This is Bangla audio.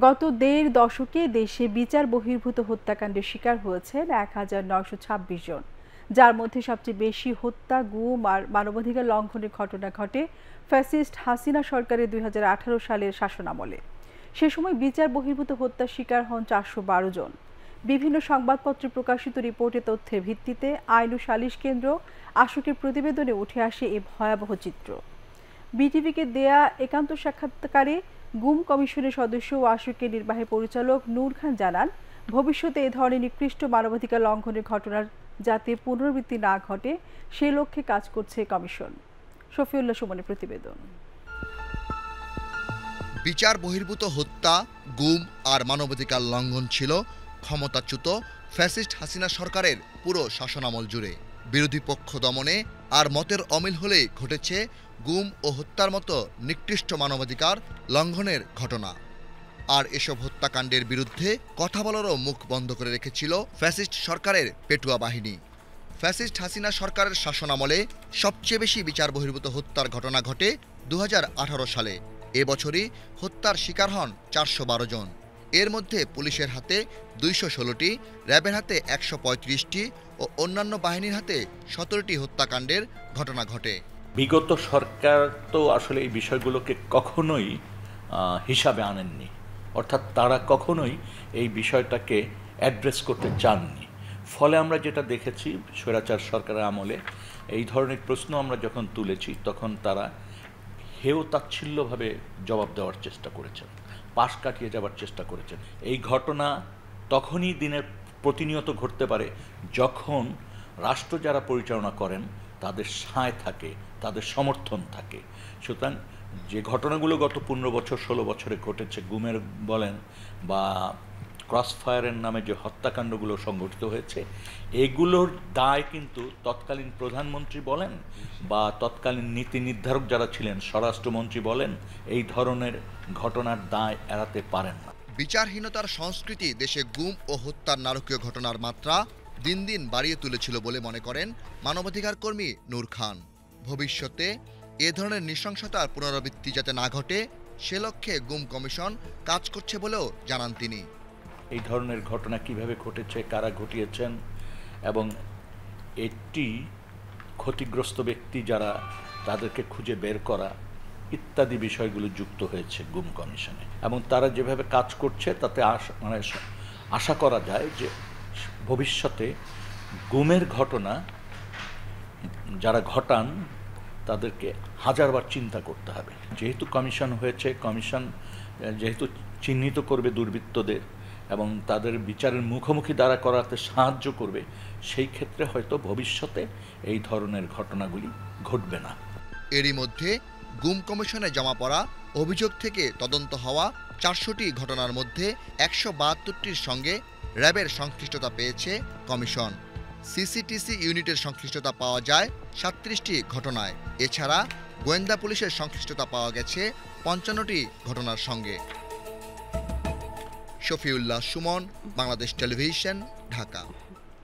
গত দেড় দশকে দেশে বিচার বহির্ভূত হত্যাকাণ্ডের শিকার হয়েছেন ১,৯২৬ জন, যার মধ্যে সবচেয়ে বেশি হত্যা, গুম আর মানবাধিকার লঙ্ঘনের ঘটনা ঘটে ফ্যাসিস্ট হাসিনা সরকারের ২০১৮ সালের শাসনামলে। সে সময় বিচার বহির্ভূত হত্যার শিকার হন ৪১২ জন। বিভিন্ন সংবাদপত্রে প্রকাশিত রিপোর্টের তথ্যের ভিত্তিতে আইন ও সালিশ কেন্দ্র আশুকের প্রতিবেদনে উঠে আসে এই ভয়াবহ চিত্র। বিটিভিকে দেয়া একান্ত সাক্ষাৎকারে গুম কমিশনের সদস্য ও আশুকের নির্বাহী পরিচালক নূর খান জানান, ভবিষ্যতে এ ধরনের নিকৃষ্ট মানবাধিকার লঙ্ঘনের ঘটনার যাতে পুনরাবৃত্তি না ঘটে সে লক্ষ্যে কাজ করছে কমিশন। শফিউল্লাহ সুমনের প্রতিবেদন। বিচার বহির্ভূত হত্যা, গুম আর মানবাধিকার লঙ্ঘন ছিল ক্ষমতাচ্যুত ফ্যাসিস্ট হাসিনা সরকারের পুরো শাসনামল জুড়ে। বিরোধী পক্ষ দমনে আর মতের অমিল হলেই ঘটেছে গুম ও হত্যার মতো নিকৃষ্ট মানবাধিকার লঙ্ঘনের ঘটনা। আর এসব হত্যাকাণ্ডের বিরুদ্ধে কথা বলারও মুখ বন্ধ করে রেখেছিল ফ্যাসিস্ট সরকারের পেটুয়া বাহিনী। ফ্যাসিস্ট হাসিনা সরকারের শাসনামলে সবচেয়ে বেশি বিচার বহির্ভূত হত্যার ঘটনা ঘটে ২০১৮ সালে। এবছরই হত্যার শিকার হন ৪১২ জন। এর মধ্যে পুলিশের হাতে ২১৬টি, র্যাবের হাতে ১৩৫টি ও অন্যান্য বাহিনীর হাতে ১৭টি হত্যাকাণ্ডের ঘটনা ঘটে। বিগত সরকার তো আসলে এই বিষয়গুলোকে কখনোই হিসাবে আনেননি, অর্থাৎ তারা কখনোই এই বিষয়টাকে অ্যাড্রেস করতে চাননি। ফলে আমরা যেটা দেখেছি স্বৈরাচার সরকারের আমলে এই ধরনের প্রশ্ন আমরা যখন তুলেছি তখন তারা হেয় তাচ্ছিল্যভাবে জবাব দেওয়ার চেষ্টা করেছেন, পাশ কাটিয়ে যাওয়ার চেষ্টা করেছেন। এই ঘটনা তখনই দিনের প্রতিনিয়ত ঘটতে পারে যখন রাষ্ট্র যারা পরিচালনা করেন তাদের সায় থাকে, তাদের সমর্থন থাকে। সুতরাং যে ঘটনাগুলো গত ১৫ বছর ১৬ বছরে ঘটেছে, গুমের বলেন বা ক্রসফায়ারের নামে যে হত্যাকাণ্ডগুলো সংঘটিত হয়েছে, এগুলোর দায় কিন্তু তৎকালীন প্রধানমন্ত্রী বলেন বা তৎকালীন নীতি নির্ধারক যারা ছিলেন, স্বরাষ্ট্রমন্ত্রী বলেন, এই ধরনের ঘটনার দায় এড়াতে পারেন না। বিচারহীনতার সংস্কৃতি দেশে গুম ও হত্যার নারকীয় ঘটনার মাত্রা দিন দিন বাড়িয়ে তুলেছিল বলে মনে করেন মানবাধিকার কর্মী নূর খান। ভবিষ্যতে এ ধরনের নৃশংসতার পুনরাবৃত্তি যাতে না ঘটে সে লক্ষ্যে গুম কমিশন কাজ করছে বলেও জানান তিনি। এই ধরনের ঘটনা কিভাবে ঘটেছে, কারা ঘটিয়েছেন এবং এটি ক্ষতিগ্রস্ত ব্যক্তি যারা তাদেরকে খুঁজে বের করা ইত্যাদি বিষয়গুলো যুক্ত হয়েছে গুম কমিশনে। এবং তারা যেভাবে কাজ করছে তাতে আশা করা যায় যে ভবিষ্যতে গুমের ঘটনা যারা ঘটান তাদেরকে হাজারবার চিন্তা করতে হবে। যেহেতু কমিশন হয়েছে, কমিশন যেহেতু চিহ্নিত করবে দুর্বৃত্তদের এবং তাদের বিচারের মুখোমুখি দাঁড়া করাতে সাহায্য করবে, সেই ক্ষেত্রে হয়তো ভবিষ্যতে এই ধরনের ঘটনাগুলি ঘটবে না। এরই মধ্যে গুম কমিশনে জমা পড়া অভিযোগ থেকে তদন্ত হওয়া ৪০০টি ঘটনার মধ্যে ১৭২টির সঙ্গে র্যাবের সংশ্লিষ্টতা পেয়েছে কমিশন। সিসিটিসি ইউনিটের সংশ্লিষ্টতা পাওয়া যায় ৩৭টি ঘটনায়। এছাড়া গোয়েন্দা পুলিশের সংশ্লিষ্টতা পাওয়া গেছে ৫৫টি ঘটনার সঙ্গে। শফিউল্লাহ সুমন, বাংলাদেশ টেলিভিশন, ঢাকা।